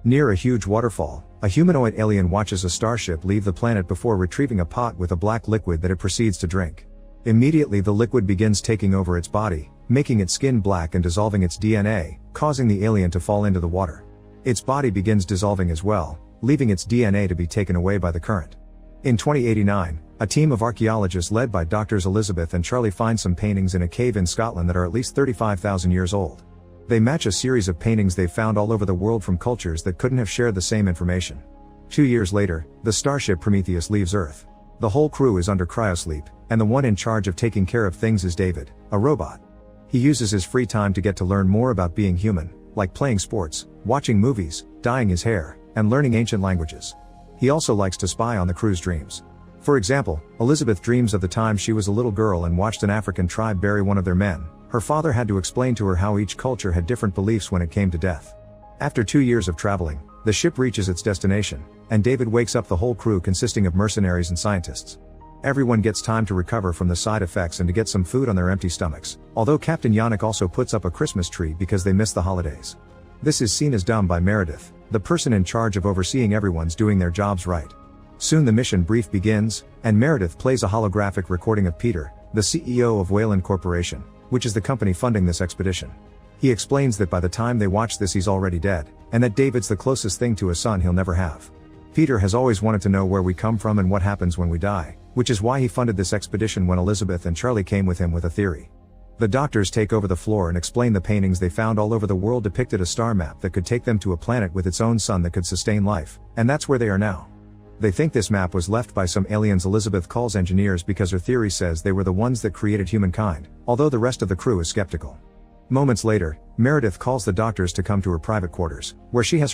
Near a huge waterfall, a humanoid alien watches a starship leave the planet before retrieving a pot with a black liquid that it proceeds to drink. Immediately the liquid begins taking over its body, making its skin black and dissolving its DNA, causing the alien to fall into the water. Its body begins dissolving as well, leaving its DNA to be taken away by the current. In 2089, a team of archaeologists led by Doctors Elizabeth and Charlie find some paintings in a cave in Scotland that are at least 35,000 years old. They match a series of paintings they've found all over the world from cultures that couldn't have shared the same information. 2 years later, the starship Prometheus leaves Earth. The whole crew is under cryosleep, and the one in charge of taking care of things is David, a robot. He uses his free time to get to learn more about being human, like playing sports, watching movies, dyeing his hair, and learning ancient languages. He also likes to spy on the crew's dreams. For example, Elizabeth dreams of the time she was a little girl and watched an African tribe bury one of their men. Her father had to explain to her how each culture had different beliefs when it came to death. After 2 years of traveling, the ship reaches its destination, and David wakes up the whole crew consisting of mercenaries and scientists. Everyone gets time to recover from the side effects and to get some food on their empty stomachs, although Captain Yannick also puts up a Christmas tree because they miss the holidays. This is seen as dumb by Meredith, the person in charge of overseeing everyone's doing their jobs right. Soon the mission brief begins, and Meredith plays a holographic recording of Peter, the CEO of Wayland Corporation, which is the company funding this expedition. He explains that by the time they watch this he's already dead, and that David's the closest thing to a son he'll never have. Peter has always wanted to know where we come from and what happens when we die, which is why he funded this expedition when Elizabeth and Charlie came with him with a theory. The doctors take over the floor and explain the paintings they found all over the world depicted a star map that could take them to a planet with its own sun that could sustain life, and that's where they are now. They think this map was left by some aliens Elizabeth calls engineers because her theory says they were the ones that created humankind, although the rest of the crew is skeptical. Moments later, Meredith calls the doctors to come to her private quarters, where she has